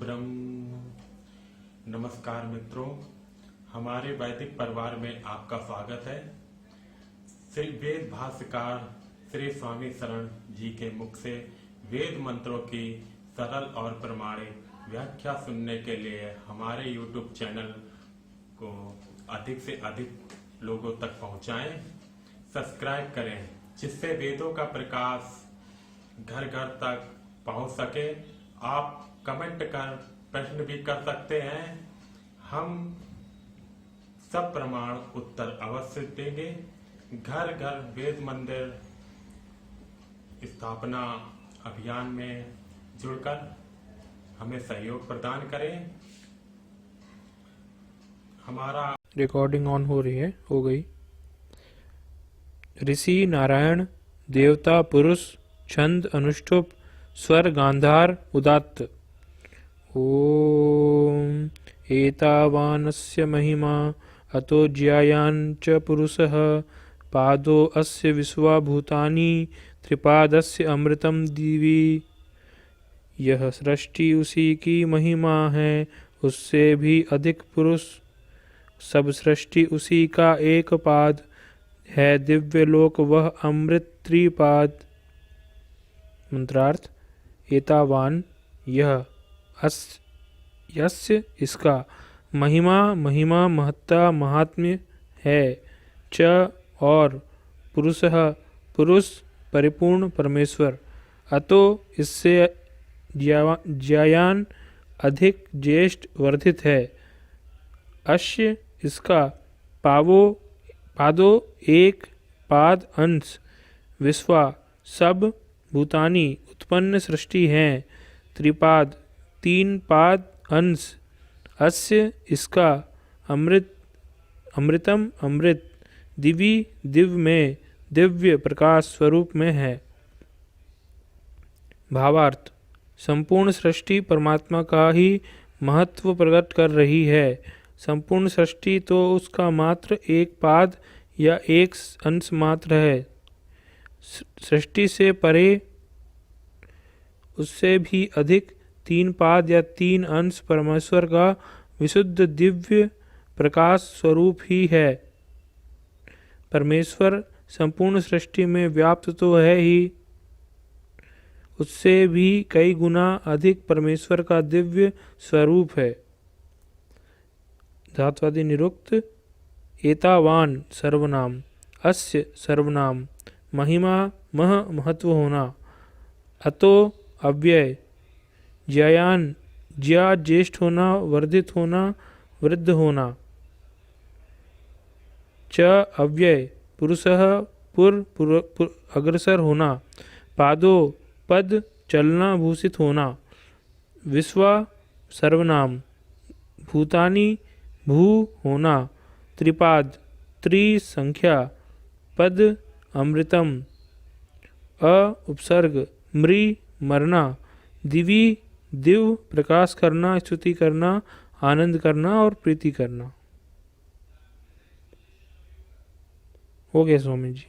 ब्रह्म। नमस्कार मित्रों, हमारे वैदिक परिवार में आपका स्वागत है। श्री वेद भाष्यकार श्री स्वामी शरण जी के मुख से वेद मंत्रों की सरल और प्रमाणिक व्याख्या सुनने के लिए हमारे YouTube चैनल को अधिक से अधिक लोगों तक पहुंचाएं, सब्सक्राइब करें, जिससे वेदों का प्रकाश घर घर तक पहुंच सके। आप कमेंट कर प्रश्न भी कर सकते हैं, हम सब प्रमाण उत्तर अवश्य देंगे। घर घर वेद मंदिर स्थापना अभियान में जुड़कर हमें सहयोग प्रदान करें। हमारा रिकॉर्डिंग ऑन हो रही है, हो गई। ऋषि नारायण, देवता पुरुष, छंद अनुष्टुप, स्वर गांधार उदात्त। ओम एतावानस्य महिमा अतो ज्यायान च पुरुषः पादो अस्य विश्वा भूतानि त्रिपादस्य अमृतम दिवि। यह सृष्टि उसी की महिमा है, उससे भी अधिक पुरुष। सब सृष्टि उसी का एक पाद है, दिव्य लोक वह अमृत त्रिपाद। मंत्रार्थ। एतावान यह, यस्य इसका, महिमा महिमा महत्ता महात्म्य है, च और, पुरुषः पुरुष परिपूर्ण परमेश्वर, अतो इससे, ज्यायान अधिक ज्येष्ठ वर्धित है, अश्य इसका, पादो एक पाद अंश, विश्वा सब, भूतानि उत्पन्न सृष्टि हैं, त्रिपाद तीन पाद अंश, अस्य इसका, अमृतम अमृत, दिवि दिव्य में, दिव्य प्रकाश स्वरूप में है। भावार्थ। संपूर्ण सृष्टि परमात्मा का ही महत्व प्रकट कर रही है। संपूर्ण सृष्टि तो उसका मात्र एक पाद या एक अंश मात्र है। सृष्टि से परे उससे भी अधिक तीन पाद या तीन अंश परमेश्वर का विशुद्ध दिव्य प्रकाश स्वरूप ही है। परमेश्वर संपूर्ण सृष्टि में व्याप्त तो है ही, उससे भी कई गुना अधिक परमेश्वर का दिव्य स्वरूप है। धात्वादि निरुक्त। एतावान सर्वनाम, अस्य सर्वनाम, महिमा महत्व होना, अतो अव्यय, ज्यायान ज्या ज्येष्ठ होना, वर्धित होना, वृद्ध होना, च अव्यय पुरुषः अग्रसर होना, पादो पद चलना भूषित होना, विश्वा सर्वनाम, भूतानि भू होना, त्रिपाद त्रिसंख्या, पद अमृतम, अ उपसर्ग, मृ मरना, दिवि दिव प्रकाश करना, स्तुति करना, आनंद करना और प्रीति करना। हो गया स्वामी जी।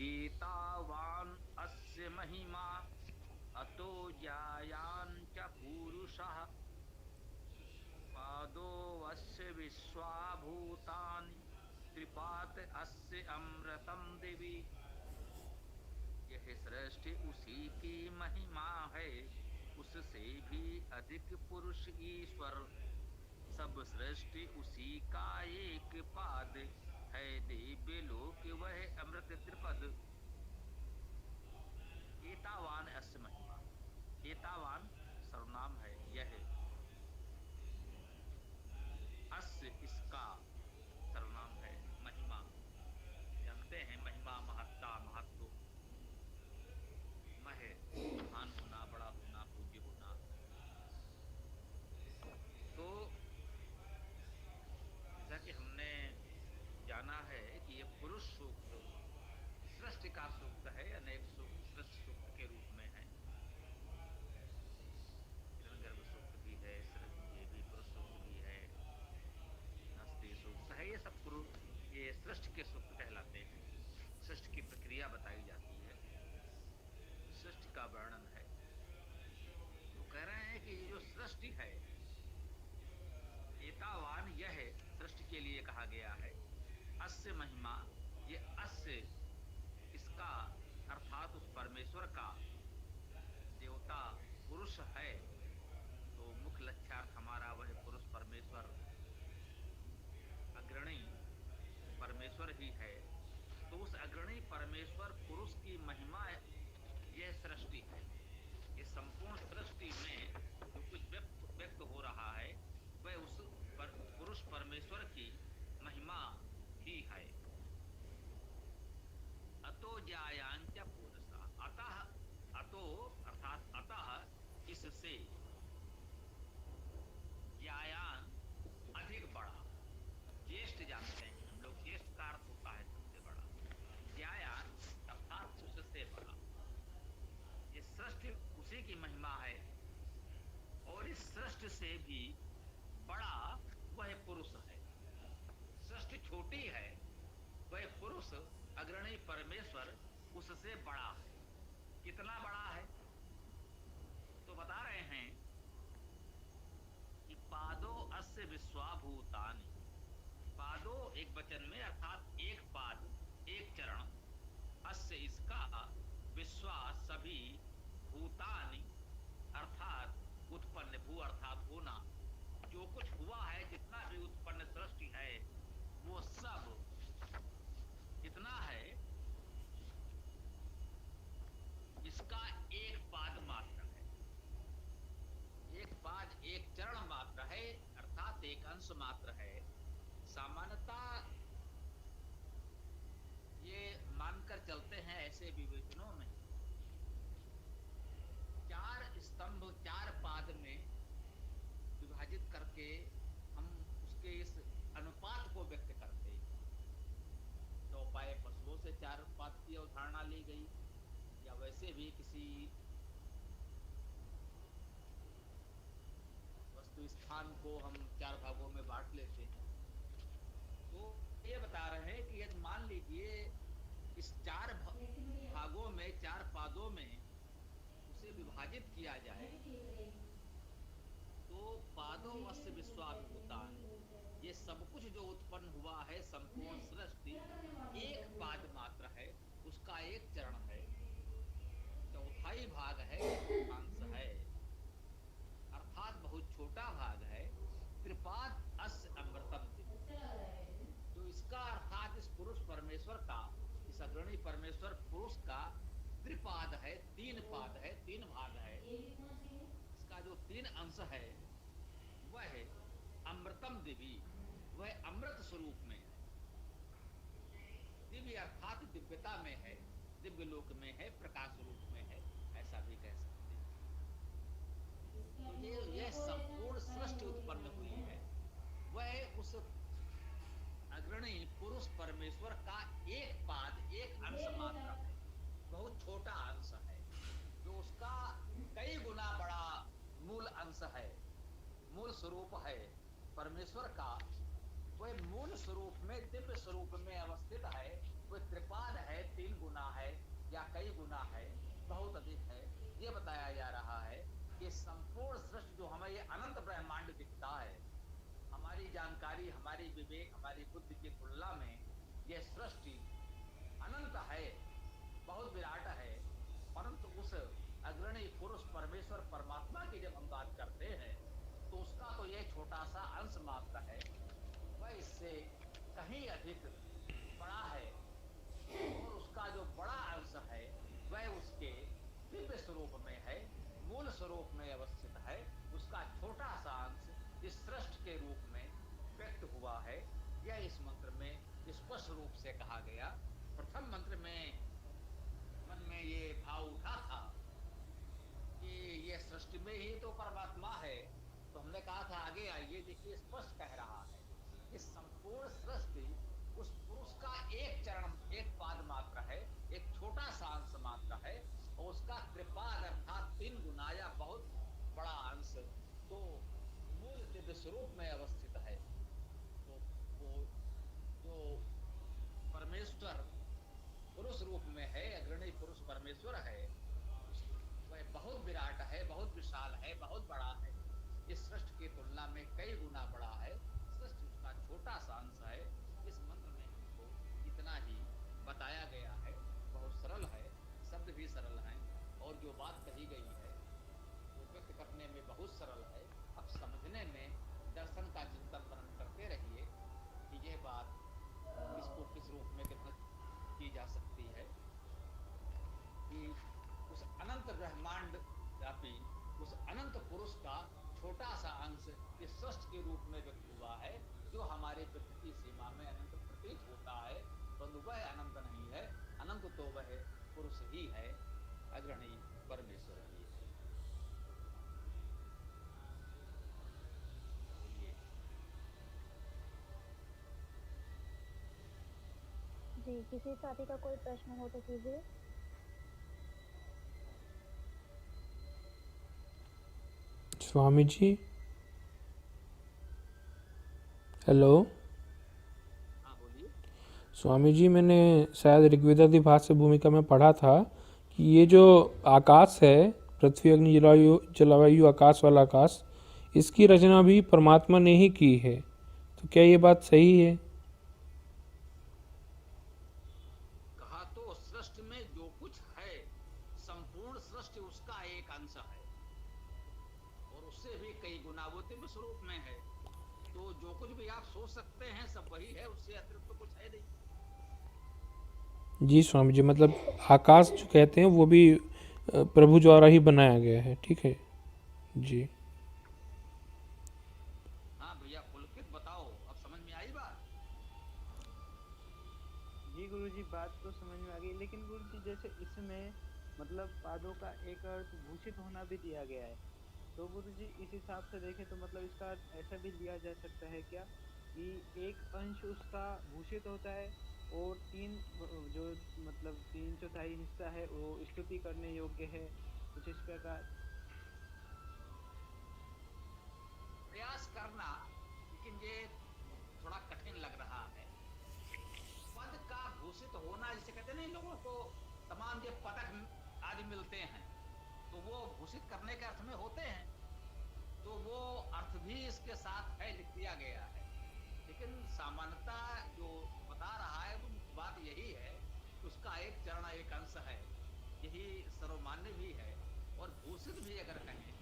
एतावान अस्य महिमा अतो ज्यायान च पुरुषः पादो अस्य विश्वा भूतानि त्रिपाद अस्य अमृतम दिवि। यह सृष्टि उसी की महिमा है, उससे भी अधिक पुरुष ईश्वर। सब सृष्टि उसी का एक पाद है, दिव्य लोक वह अमृत त्रिपद। एतावान अस्य महिमा, एतावान सर्वनाम है, यह अस्य इसका सर्वनाम है, महिमा जानते हैं, महिमा महत्ता महत्व, मह महान होना, बड़ा होना, पूज्य होना। तो जैसा कि हमने जाना है कि ये पुरुष सूक्त सृष्टि सृष्टि के सूत्र कहलाते हैं। सृष्टि की प्रक्रिया बताई जाती है, सृष्टि का वर्णन है। तो कह रहे हैं कि ये जो सृष्टि है, एतावान, यह सृष्टि के लिए कहा गया है। अस्य महिमा, ये अस्य इसका अर्थात उस परमेश्वर का, देवता पुरुष है, तो मुख्य लक्ष्यार्थ हमारा वह पुरुष परमेश्वर, अग्रणी परमेश्वर ही है। तो उस अग्रणी परमेश्वर पुरुष की महिमा यह सृष्टि है। ये संपूर्ण सृष्टि में जो कुछ व्यक्त हो रहा है वह उस पुरुष परमेश्वर की महिमा ही है। अतो ज्यायांच पुरुषा, अतः, अतो अर्थात अतः, इससे, ज्यायान अधिक बड़ा, ज्येष्ठ जानते हैं हम लोग, ज्येष्ठ का अर्थ होता है सबसे बड़ा, ज्यायान अर्थात उससे बड़ा। ये सृष्टि उसी की महिमा है, और इस सृष्टि से भी बड़ा वह पुरुष है। सृष्टि छोटी है, वह पुरुष अग्रणी परमेश्वर उससे बड़ा है। कितना बड़ा है? तो बता रहे हैं कि पादो अस्य विश्वाभूतानि, पादो एक वचन में अर्थात एक पाद, एक चरण, अस्य इसका, विश्वा सभी, भूतानि अर्थात उत्पन्न, भू अर्थात होना, जो कुछ हुआ है, जितना भी उत्पन्न सृष्टि है वो सब कितना है? इसका एक पाद मात्र है, एक पाद, एक चरण मात्र है, अर्थात एक अंश मात्र है। सामान्यतः ये मानकर चलते हैं ऐसे विवेचनों में, चार स्तंभ चार पाद में विभाजित करके हम उसके इस अनुपात को व्यक्त करते हैं। चौपाए पशुओं से चार पाद की अवधारणा ली गई, या वैसे भी किसी वस्तु स्थान को हम चार भागों में बांट लेते हैं। तो ये बता रहे हैं कि यदि मान लीजिए इस चार भागों में, चार पादों में उसे विभाजित किया जाए, तो पादों वस्य विश्वाभूतान, ये सब कुछ जो उत्पन्न हुआ है, संपूर्ण सृष्टि एक पाद मात्र है, उसका एक चरण है, चौथाई भाग है, चतुर्थांश है, अर्थात बहुत छोटा भाग है। त्रिपाद अस्य अमृतम, तो इसका अर्थात इस पुरुष परमेश्वर का, इस अग्रणी परमेश्वर पुरुष का त्रिपाद है, तीन पाद है, तीन भाग है। इसका जो तीन अंश है वह अमृतम दिव्य, वह अमृत स्वरूप में है। दिव्य अर्थात दिव्यता में है, दिव्य लोक में है, प्रकाश रूप में है, ऐसा भी कह सकते हैं। तो ये संपूर्ण सृष्टि उत्पन्न हुई है, वह उस अग्रणी पुरुष परमेश्वर का एक पाद, एक अंश मात्र है, बहुत छोटा अंश है, जो उसका कई गुना बड़ा मूल अंश है, मूल स्वरूप है परमेश्वर का। वह मूल स्वरूप में, दिव्य स्वरूप में अवस्थित है, वह त्रिपाद है, तीन गुना है या कई गुना है, बहुत अधिक है। ये बताया जा रहा है कि संपूर्ण सृष्टि जो हमें ये अनंत ब्रह्मांड दिखता है, हमारी जानकारी, हमारी विवेक, हमारी बुद्धि की तुलना में यह सृष्टि अनंत है, बहुत विराट है। परंतु उस अग्रणी पुरुष परमेश्वर परमात्मा की जब हम बात करते हैं तो उसका तो यह छोटा सा अंश मात्र है, वह इससे कहीं अधिक बड़ा है, और उसका जो बड़ा अंश है वह उसके दिव्य स्वरूप में है, मूल स्वरूप में अवस्थित है। उसका छोटा सा अंश इस सृष्टि के रूप में व्यक्त हुआ है। यह इस मंत्र में स्पष्ट रूप से कहा गया। प्रथम मंत्र में मन में ये भाव उठा था कि ये सृष्टि में ही तो परमात्मा है, तो हमने कहा था आगे आइए देखिए, स्पष्ट कह रहा है कि संपूर्ण सृष्टि उस पुरुष का एक चरण, एक पाद मात्र है, एक छोटा सा अंश मात्र है, और उसका त्रिपाद अर्थात तीन गुना या बहुत बड़ा अंश तो मूल दिव्य स्वरूप में अवस्थित है। तो वो जो परमेश्वर पुरुष रूप में है, अग्रणी पुरुष परमेश्वर है। वह बहुत विराट है, बहुत विशाल है, बहुत बड़ा है। इस सृष्टि की तुलना में कई गुना बड़ा है। सृष्टि उसका छोटा सा अंश है। इस मंत्र में हमको इतना ही बताया गया है। बहुत सरल है, शब्द भी सरल हैं, और जो बात कही गई है वो व्यक्त करने में बहुत सरल है। अब समझने में दर्शन का चिंतन मनन करते रहिए कि यह बात किसको किस रूप में ग्रहण की जा सकती है कि उस अनंत ब्रह्मांड व्यापी उस अनंत पुरुष का छोटा सा अंश इस सृष्टि के रूप में व्यक्त हुआ है, जो हमारे व्यक्ति की सीमा में अनंत प्रतीत होता है, परंतु वह अनंत नहीं है। अनंत तो वह पुरुष ही है, अग्रणी परमेश्वर ही है। बोलिए। जी, किसी साथी का कोई प्रश्न हो तो कीजिए। स्वामी जी, हेलो। हाँ बोलिए। स्वामी जी, मैंने शायद ऋग्वेदादि भाष्य भूमिका में पढ़ा था कि ये जो आकाश है, पृथ्वी अग्नि जलवायु जलवायु आकाश वाला आकाश, इसकी रचना भी परमात्मा ने ही की है। तो क्या ये बात सही है? कहा तो सृष्टि में जो कुछ है, संपूर्ण सृष्टि उसका एक अंश है, और उससे भी कई गुना वो दिव्य स्वरूप में है। तो जो कुछ भी आप सोच सकते हैं सब वही है, उससे अतिरिक्त तो कुछ है नहीं। जी स्वामी जी, मतलब आकाश जो कहते हैं वो भी प्रभु द्वारा ही बनाया गया है, ठीक है जी। हाँ भैया पुलकित बताओ, अब समझ में आई बात? जी गुरुजी, बात तो समझ में आ गई, लेकिन गुरुजी जैसे इसमें मतलब पादों का एक अर्थ भूषित होना भी दिया गया है, तो गुरुजी इस हिसाब से देखें तो मतलब इसका अर्थ ऐसा भी लिया जा सकता है क्या कि एक अंश उसका भूषित होता है और जो मतलब 3/4 हिस्सा है वो स्तुति करने योग्य है, कुछ इस प्रकार। प्रयास करना, लेकिन ये थोड़ा कठिन लग रहा है। पद का भूषित होना, जिसे कहते नहीं, लोगों को तमाम ये पदक आदि मिलते हैं तो वो भूषित करने के अर्थ में होते हैं, तो वो अर्थ भी इसके साथ है, लिख दिया गया है। लेकिन सामान्यता जो बता रहा है वो बात यही है कि उसका एक चरण एक अंश है, यही सर्वमान्य भी है। और भूषित भी अगर कहें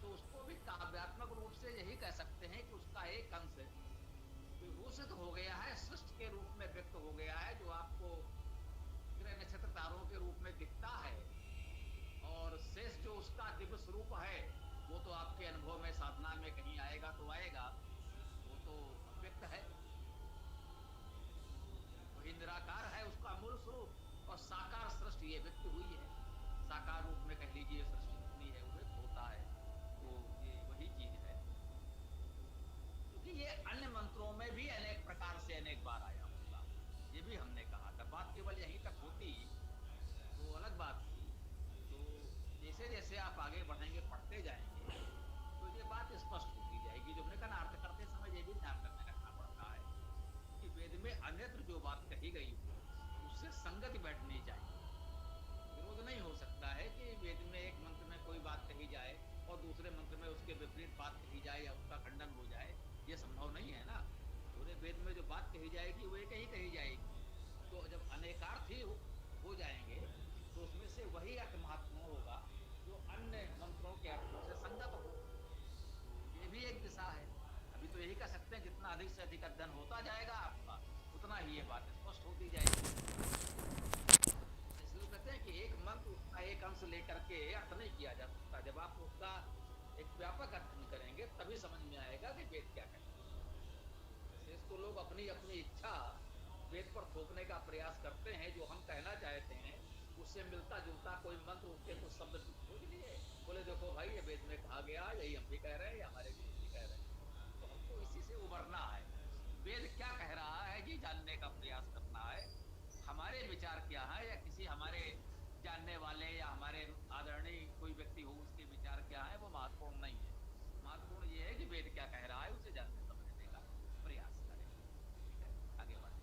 तो उसको भी काव्यात्मक रूप से यही कह सकते हैं कि उसका एक अंश विभूषित हो गया है, सृष्टि के रूप में व्यक्त हो गया है, जो आपको ग्रह नक्षत्र तारों के रूप में दिखता है। और शेष जो उसका दिव्य स्वरूप है वो तो आपके अनुभव में साधना में कहीं आएगा तो आएगा, वो तो व्यक्त है, वही निराकार है, उसका मूल स्वरूप। और साकार सृष्टि ये व्यक्त हुई है, साकार रूप में कह लीजिए सृष्टि जितनी है वो व्यक्त होता है, तो ये वही चीज है। क्योंकि ये अन्य मंत्रों में भी अनेक प्रकार से अनेक बार आया होगा, ये भी हमने कहा था। बात केवल यहीं तक होती तो अलग बात थी। तो जैसे जैसे आप आगे बढ़ेंगे, पढ़ते जाएंगे, तो ये बात स्पष्ट होती जाएगी। जो हमने कहा अर्थ करते समय ये भी ध्यान में रखना पड़ता है कि वेद में अन्यत्र जो बात कही गई हो उससे संगति बैठनी चाहिए। विरोध नहीं हो सकता है कि वेद में एक मंत्र में कोई बात कही जाए और दूसरे मंत्र में उसके विपरीत बात कही जाए या उसका खंडन हो जाए, ये संभव नहीं है ना। पूरे वेद में जो बात कही जाएगी वो एक ही कही जाएगी। तो जब अनेकार्थी हो जाएंगे तो उसमें से वही अर्थ महत्वपूर्ण होगा जो अन्य मंत्रों के अर्थों से संगत हो। तो ये भी एक दिशा है। अभी तो यही कह सकते हैं जितना अधिक से अधिक अध्ययन होता जाएगा आपका, उतना ही ये बात स्पष्ट होती जाएगी। इसलिए कहते हैं कि एक मंत्र उसका एक अंश लेकर के अर्थ नहीं किया जा सकता। जब आप उसका एक व्यापक अध्ययन करेंगे तभी समझ में आएगा कि वेद क्या कहते हैं। शेष तो लोग अपनी अपनी इच्छा वेद पर थोपने का प्रयास करते हैं, जो हम कहना चाहते हैं उससे मिलता जुलता कोई मंत्र उसके कुछ शब्द खोज लिए, बोले देखो भाई ये वेद में कहा गया, यही हम भी कह रहे हैं, हमारे गुरु भी कह रहे हैं। तो हमको इसी से उबरना है। वेद क्या कह रहा है ये जानने का प्रयास करना है। हमारे विचार क्या है या किसी हमारे जानने वाले या हमारे आदरणीय कोई व्यक्ति हो उसके विचार क्या है वो महत्वपूर्ण नहीं है। महत्वपूर्ण ये है कि वेद क्या कह रहा है उसे जानने समझने का प्रयास करें। ठीक है, आगे बढ़े।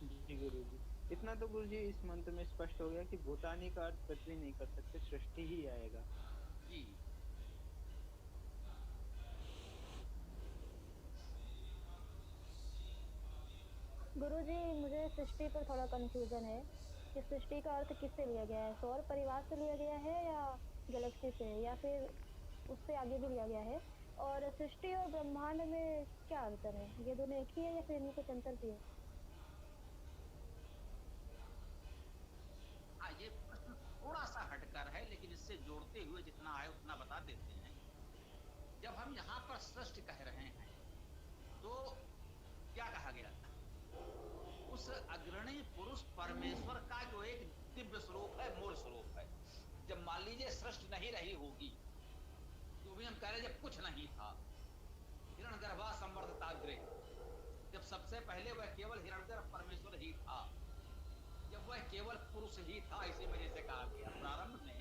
जी जी गुरु जी, इतना तो गुरु जी इस मंत्र में स्पष्ट हो गया कि भूतानी का अर्थ पृथ्वी नहीं कर सकते, सृष्टि ही आएगा। जी। गुरुजी, मुझे सृष्टि पर थोड़ा कंफ्यूजन है कि सृष्टि का अर्थ किससे लिया गया है, सौर परिवार से लिया गया है या गैलेक्सी से, या फिर उससे आगे भी लिया गया है। और सृष्टि और ब्रह्मांड में क्या अंतर है, ये दोनों एक ही है या फिर इनमें कुछ अंतर भी है? हाँ, ये प्रश्न थोड़ा सा हटकर है, लेकिन इससे जोड़ते हुए जितना है उतना बता देते हैं। जब हम यहाँ पर सृष्टि कह रहे हैं तो क्या कहा गया था? उस अग्रणी पुरुष परमेश्वर का जो एक दिव्य स्वरूप है, मूल स्वरूप है। जब मान लीजिए सृष्टि नहीं रही होगी, तो भी हम कह रहे जब कुछ नहीं था, हिरण्यगर्भा संवर्धिताग्रे, जब सबसे पहले वह केवल हिरण्यगर्भ परमेश्वर ही था, जब वह केवल पुरुष ही था, इसी वजह से कहा गया प्रारंभ में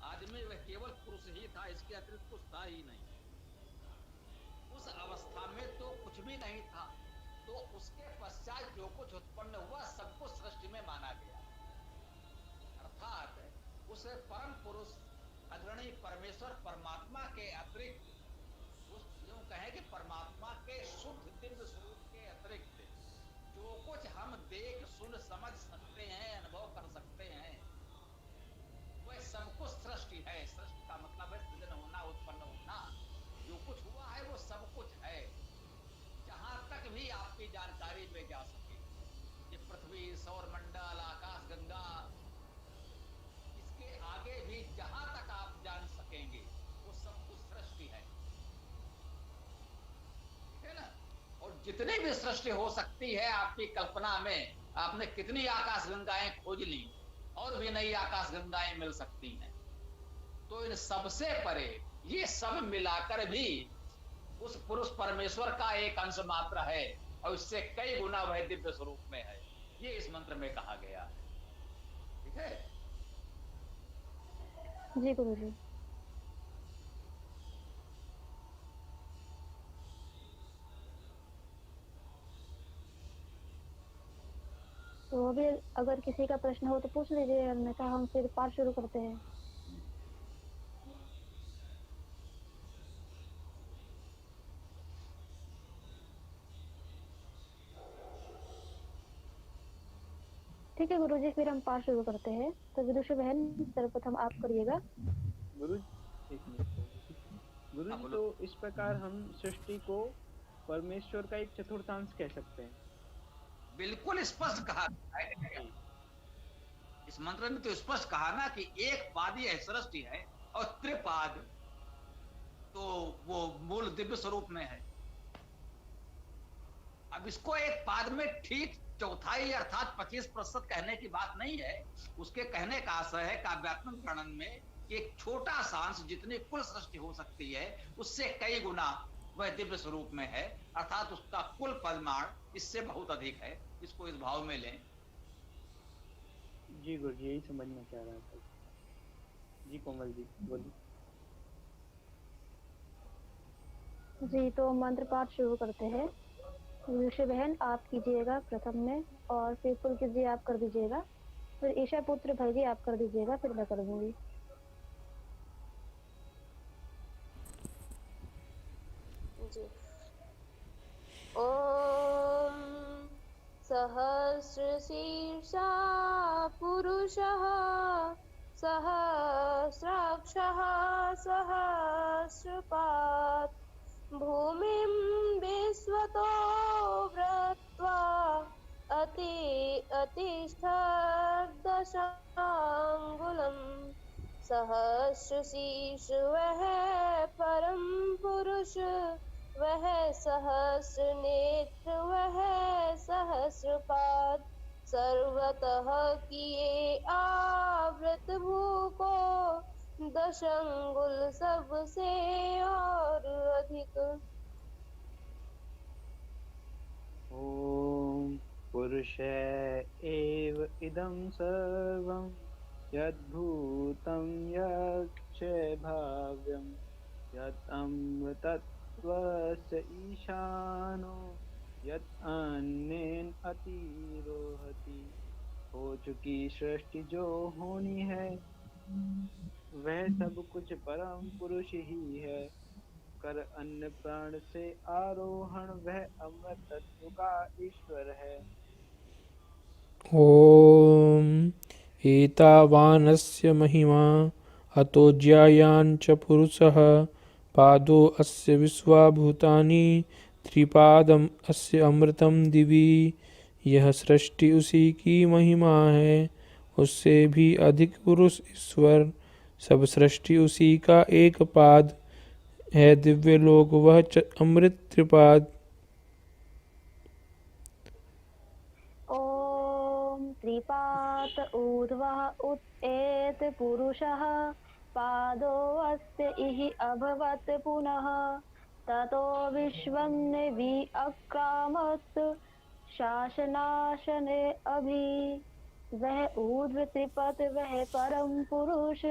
आदमी वह केवल पुरुष ही था, इसके अतिरिक्त कुछ था ही नहीं। उस अवस्था में तो कुछ भी नहीं था, तो उसके पश्चात जो कुछ उत्पन्न हुआ सब कुछ सृष्टि में माना गया। अर्थात उस परम पुरुष अग्रणी परमेश्वर परमात्मा के अतिरिक्त, उस यूं कहें कि परमात्मा के शुद्ध दिव्य स्वरूप के अतिरिक्त जो कुछ हम देख सुन समझ सकते हैं, अनुभव कर सकते हैं, वह सब कुछ सृष्टि है। सृष्टि का मतलब है सृजन होना, उत्पन्न होना। जो कुछ हुआ है वो सब कुछ है, जहां तक भी आपकी जानकारी में जा सके। ये पृथ्वी, सौर मंडल, आकाश गंगा, इसके आगे भी जहां तक आप जान सकेंगे वो सब कुछ सृष्टि है। ठीक है ना? और जितनी भी सृष्टि हो सकती है आपकी कल्पना में, आपने कितनी आकाश गंगाएं खोज ली, और भी नई आकाश गंगाएं मिल सकती हैं। तो इन सबसे परे ये सब मिलाकर भी उस पुरुष परमेश्वर का एक अंश मात्र है, और इससे कई गुना वह दिव्य स्वरूप में है। ये इस मंत्र में कहा गया है। ठीक है? जी गुरुजी। तो अभी अगर किसी का प्रश्न हो तो पूछ लीजिए, अन्यथा हम फिर पाठ शुरू करते हैं। ठीक है गुरुजी, फिर हम पाठ शुरू करते हैं। तो विदुषी बहन, सर्वप्रथम आप करिएगा। गुरु एक मिनट गुरु हाँ जी, बोलो। तो इस प्रकार हम सृष्टि को परमेश्वर का एक चतुर्थांश कह सकते हैं। बिल्कुल स्पष्ट कहा है। जी इस मंत्र में तो स्पष्ट कहा ना कि एक पाद यह सृष्टि है, और त्रिपाद तो वो मूल दिव्य स्वरूप में है। अब इसको एक पाद में ठीक चौथाई अर्थात 25% कहने की बात नहीं है। उसके कहने का आशय है काव्यात्मक वर्णन में कि एक छोटा सा अंश जितनी कुल सृष्टि हो सकती है उससे कई गुना वह दिव्य स्वरूप में है, अर्थात उसका कुल परिमाण इससे बहुत अधिक है। इसको इस भाव में लें। जी गुरु जी, यही समझना चाह रहा था। जी कोमल जी बोलिए। जी, तो मंत्र पाठ शुरू करते हैं। विदुषी बहन आप कीजिएगा प्रथम में, और फिर पुलकित जी आप कर दीजिएगा, फिर ईशा पुत्र भाई जी आप कर दीजिएगा, फिर मैं कर दूंगी। जी। ॐ सहस्रशीर्षा पुरुषः सहस्राक्षः सहस्रपात् भूमिं विश्वतो वृत्वा अतिष्ठद्दशाङ्गुलम् सहस्रशीर्ष वह परम पुरुष, वह सहस्र नेत्र वह सहस्रपाद, सर्वतः किए आवृत भू को, दशंगुल सबसे और अधिक। ॐ पुरुषय एव इदं सर्वं यद्भूतं यच्च भाव्यं यत् अमृतत्वस्य ईशानो यत् अन्येन अतिरोहति। हो चुकी सृष्टि जो होनी है, वह सब कुछ परम पुरुष ही है। कर अन्य प्राण से आरोहण, वह अमृत तत्व का ईश्वर है। ॐ एतावानस्य महिमा अतो ज्यायाञ्च पुरुषः पादो अस्य विश्वाभूतानि त्रिपादम अस्य अमृतम दिवि। यह सृष्टि उसी की महिमा है, उससे भी अधिक पुरुष ईश्वर। सब सृष्टि उसी का एक पाद है, दिव्य लोक वह अमृत त्रिपाद। ॐ त्रिपात ऊर्ध्वः उत्एत पुरुषः पादोऽस्य इह अभवत् पुनः ततो विश्वं विअक्रामत् शासनाशने अभि। वह ऊर्ध्व त्रिपत वह परम पुरुष,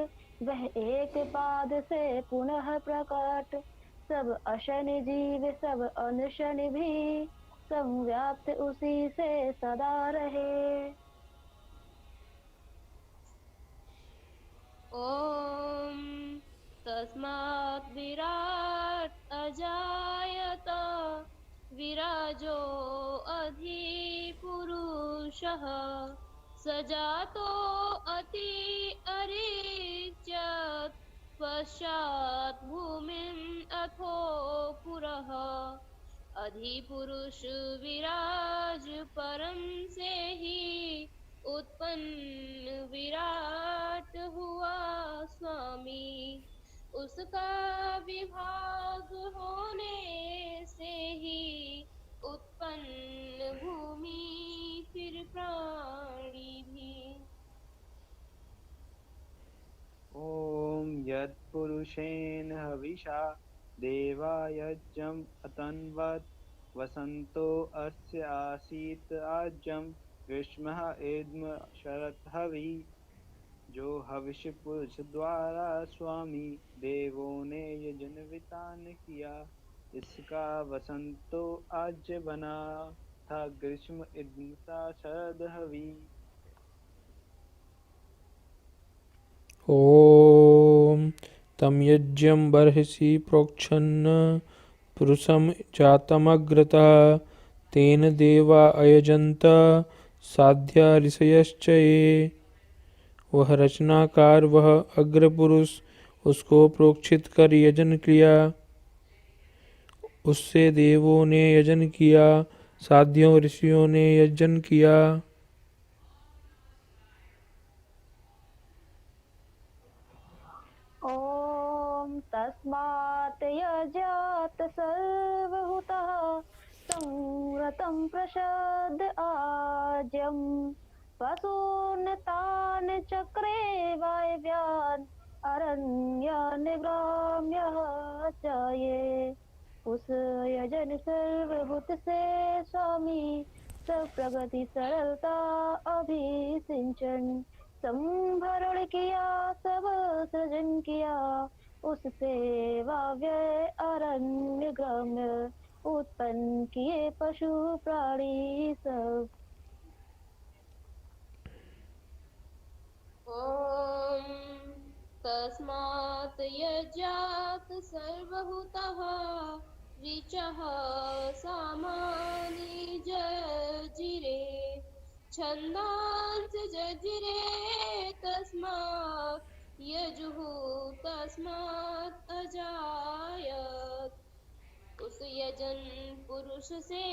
वह एक पाद से पुनः प्रकट। सब अशन जीव सब अनशन भी संव्याप्त उसी से सदा रहे। ॐ तस्मात् विराट् अजायत विराजो अधिपुरुषः स जातो अति अरिच्यत् पश्चात् भूमिम् अथो पुरः। अधिपुरुष विराज परम से ही उत्पन्न विराट हुआ स्वामी। उसका विभाग होने से ही उत्पन्न भूमि फिर प्राणी भी। ॐ यत्पुरुषेण हविषा देवा यज्ञम् अतन्वत् वसन्तो अस्य आसीत् आज्यं ग्रीष्मः एद्म शरत् हवि। जो हविष पुरुष द्वारा स्वामी देवों ने यजन वितान किया, इसका वसंतो आज्य बना था ग्रीष्म इद्म सा शरद हवि। ॐ तं यज्ञं बर्हिषि प्रोक्षन् पुरुषं जातमग्रतः तेन देवा अयजन्त साध्या ऋषयश्च ये। वह रचनाकार वह अग्र पुरुष, उसको प्रोक्षित कर यजन किया, उससे देवों ने यजन किया, साध्यों ऋषियों ने यजन किया। ॐ तस्मात् यजात सर्वभूतः संरतं प्रशद आज्यं पशून् तान् चक्रे वायव्यान् अरण्यान् ग्राम्यः च ये। उस यजन सर्वभूत से स्वामी सब प्रगति सरलता अभिसिंचन संभरण किया सब सृजन किया। उससे वाव्य अरण्य ग्राम्य उत्पन्न किए पशु प्राणी सब। ॐ तस्मात् यज्ञात् सर्वभूतः ऋचः सामानि जज्जिरे छन्दांसि जज्जिरे तस्मात् यजुः तस्मात् अजायत। उस यजन पुरुष से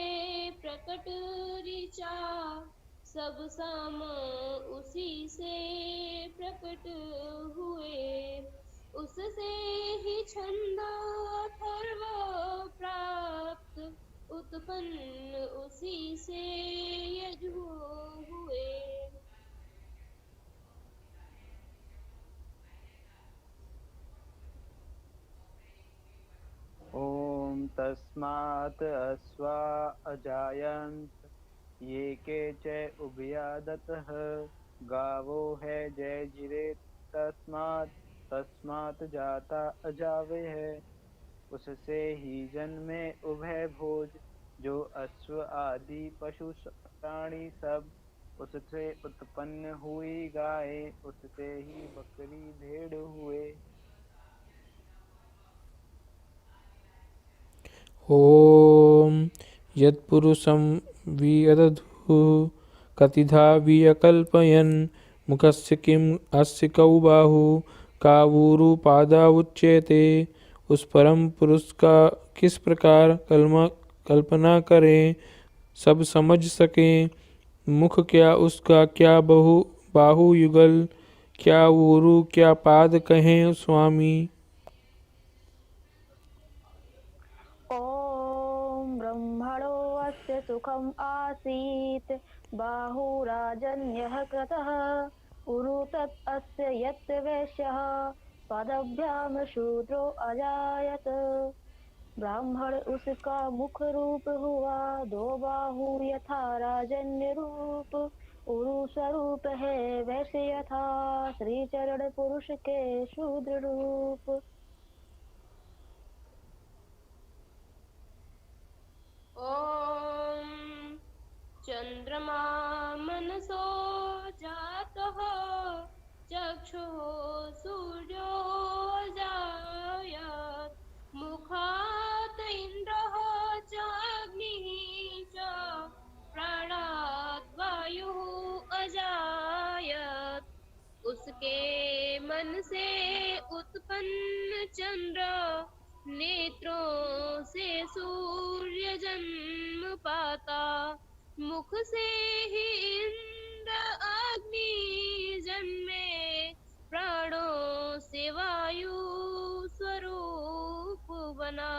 प्रकट ऋचा सब साम उसी से प्रकट हुए। उससे ही छंद अथर्व प्राप्त उत्पन्न उसी से यजु हुए। ॐ तस्मात् अश्वा अजायन्त ये के च उभयादतः गावो है जय जिरे तस्मात् जाता अजावे है। उससे ही जन्मे उभय भोज जो अश्व आदि पशु प्राणी सब, उससे उत्पन्न हुई गाय, उससे ही बकरी भेड़ हुए। ॐ यत्पुरुषं विदधुः कतिधा विकल्पयन् मुखस्य किम् अस्य कौ बाहु कावूरु पादा उच्यते। उस परम पुरुष का किस प्रकार कल्पना करें सब समझ सकें। मुख क्या उसका, क्या बाहु युगल, क्या ऊरु क्या पाद कहें स्वामी। ॐ ब्रह्मणो अस्य सुखम् आसीत् बाहुराजन्यः क्रतः उरु तत् अस्य यत् वैश्यः पादभ्याम शूद्रो अजायत। ब्राह्मण उसका मुख रूप हुआ, दो बाहु यथा राजन्य रूप, उरु स्वरूप है वैश्य यथा श्री चरण पुरुष के शूद्र रूप। ॐ चन्द्रमा मनसो जातः चक्षुः सूर्यो अजायत् मुखात् इन्द्रः च अग्निः च प्राणात् वायुः अजायत्। उसके मन से उत्पन्न चंद्र, नेत्रों से सूर्य जन्म पाता, मुख से ही इंद्र अग्नि जन्मे, प्राणों से वायु स्वरूप बना।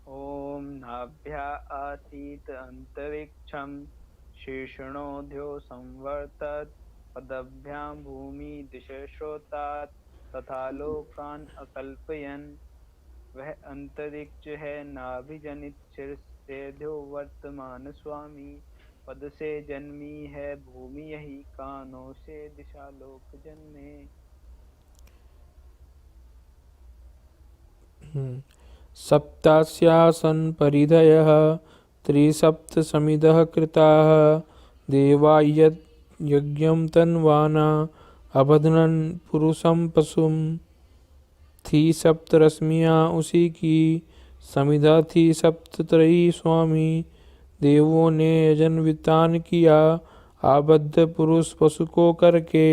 ॐ नाभ्या आसीत् अन्तरिक्षं शीर्षणोऽध्यो संवर्तत, पदभ्यां भूमि दिशश्रोतात् तथा लोकान् अकल्पयन्। वह अंतरिक्ष है नाभि जनित शीर्षेध्यो वर्तमान स्वामी, पद से जन्मी है भूमि यही कानों से दिशा लोक जन्मे। सप्तास्यासन् परिधयः त्रिसप्तसमिधः कृताः देवा यज्ञं तन्वाना अबध्नन् पुरुषं पशुं। थी सप्त रश्मियाँ उसी की, समिधा थी सप्तत्रयी स्वामी। देवों ने यजन वितान किया आबद्ध पुरुष पशु को करके।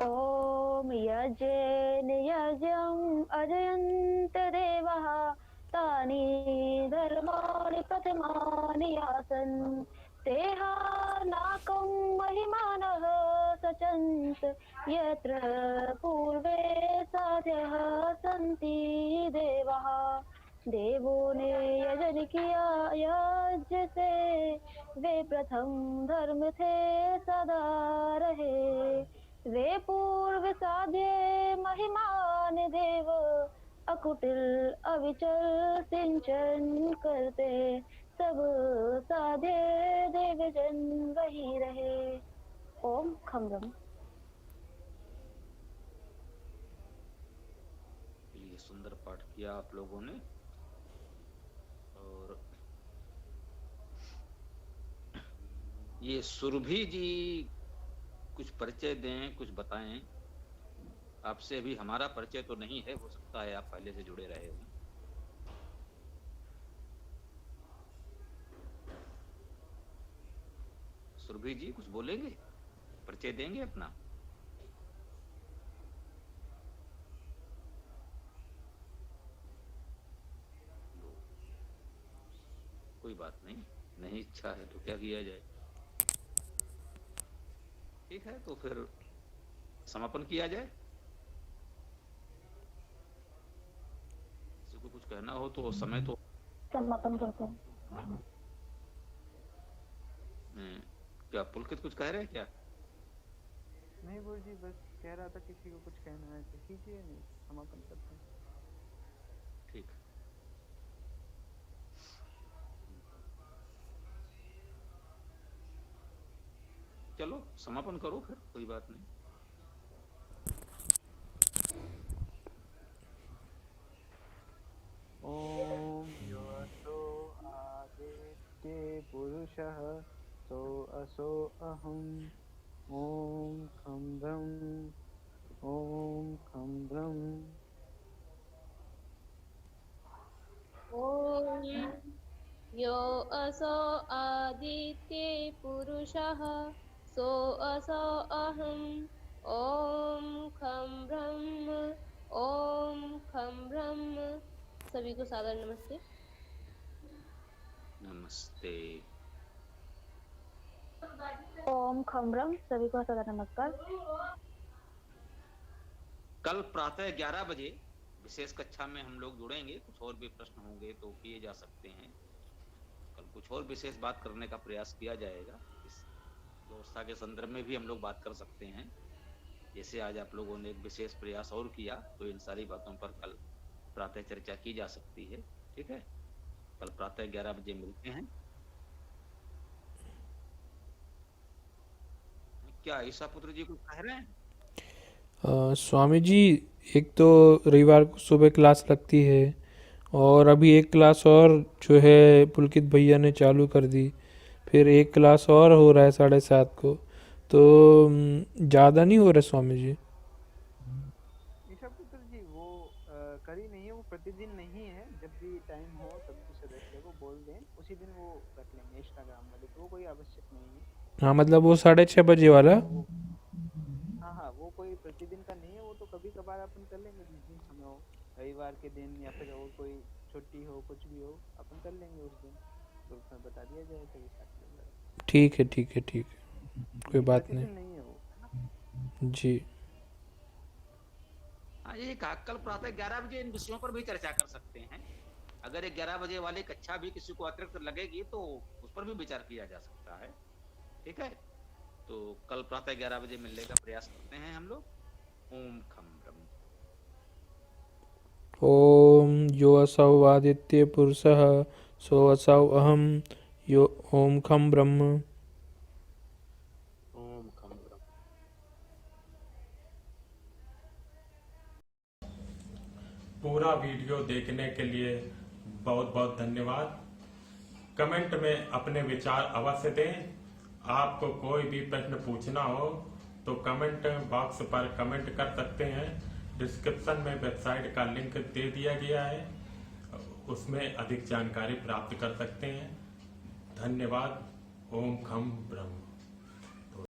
ॐ यज्ञेन यज्ञम् अजयन्त देवः तानि धर्माणि प्रथमानि आसन्। तेहा नाकं महिमानः सचन्त यत्र पूर्वे साध्यः सन्ति देवः। देवों ने यजन किया यज्ञ से, वे प्रथम धर्म थे सदा रहे। वे पूर्व साध्य महिमान देव, अकुटिल अविचल सिंचन करते, सब साध्य देवजन वही रहे। ओम खम्रम। ये सुंदर पाठ किया आप लोगों ने। और ये सुरभि जी कुछ परिचय दें, कुछ बताएं। आपसे अभी हमारा परिचय तो नहीं है, हो सकता है आप पहले से जुड़े रहे हों। सुरभि जी कुछ बोलेंगे, परिचय देंगे अपना? कोई बात नहीं, नहीं इच्छा है तो क्या किया जाए। ठीक है, तो फिर समापन किया जाए। किसी को कुछ कहना हो तो समय तो समापन करते हैं। क्या पुलकित कुछ कह रहे हैं क्या? नहीं गुरु जी, बस कह रहा था किसी को कुछ कहना है तो कीजिए, नहीं समापन करते हैं। ठीक। चलो समापन करो फिर, कोई बात नहीं। पुरुषः सो असो अहम् ॐ खं ब्रह्म ॐ खं ब्रह्म ॐ यो असो आदित्ये पुरुषः सो असो अहम् ॐ खं ब्रह्म। सभी को सादर नमस्ते। नमस्ते। ओम खम ब्रह्म, सभी को सदा नमस्कार। कल प्रातः 11 बजे विशेष कक्षा में हम लोग जुड़ेंगे। कुछ और भी प्रश्न होंगे तो किए जा सकते हैं। कल कुछ और विशेष बात करने का प्रयास किया जाएगा। इस व्यवस्था के संदर्भ में भी हम लोग बात कर सकते हैं। जैसे आज आप लोगों ने एक विशेष प्रयास और किया, तो इन सारी बातों पर कल प्रातः चर्चा की जा सकती है। ठीक है, कल प्रातः 11 बजे मिलते हैं। क्या ईसा पुत्र जी कुछ कह रहे हैं? स्वामी जी, एक तो रविवार को सुबह क्लास लगती है और अभी एक क्लास और जो है पुलकित भैया ने चालू कर दी, फिर एक क्लास और हो रहा है 7:30 को, तो ज़्यादा नहीं हो रहा स्वामी जी? ईशा पुत्र जी वो करी नहीं है, वो प्रतिदिन नहीं है। जब भी टाइम हो तब भी सदस्य को बोल दें, उसी दिन वो रख लेंगे इंस्टाग्राम वाले, तो वो कोई आवश्यक नहीं है। हाँ, मतलब वो 6:30 बजे वाला? हाँ हाँ, वो कोई प्रतिदिन का नहीं है। वो तो कभी कभार अपन कर लेंगे, जिस दिन समय हो, रविवार के दिन या फिर और कोई छुट्टी हो, कुछ भी हो, अपन कर लेंगे उस दिन। तो उसमें बता दिया जाए तभी स्टार्ट करेंगे। ठीक है, ठीक है, ठीक है, कोई बात प्रतिदिन नहीं। नहीं है वो। जी हाँ, ये कहा कल प्रातः 11 बजे इन विषयों पर भी चर्चा कर सकते हैं। अगर 11 बजे वाली कक्षा भी किसी को अतिरिक्त लगेगी तो उस पर भी विचार किया जा सकता है। ठीक है, तो कल प्रातः 11 बजे मिलने का प्रयास करते हैं हम लोग। ओम खम ब्रह्म। ओम यो असौ आदित्य पुरुषः सो असौ अहम यो ओम खम ब्रह्म। ओम खम ब्रह्म। पूरा वीडियो देखने के लिए बहुत बहुत धन्यवाद। कमेंट में अपने विचार अवश्य दें। आपको कोई भी प्रश्न पूछना हो तो कमेंट बॉक्स पर कमेंट कर सकते हैं। डिस्क्रिप्शन में वेबसाइट का लिंक दे दिया गया है, उसमें अधिक जानकारी प्राप्त कर सकते हैं। धन्यवाद। ओम खम ब्रह्म।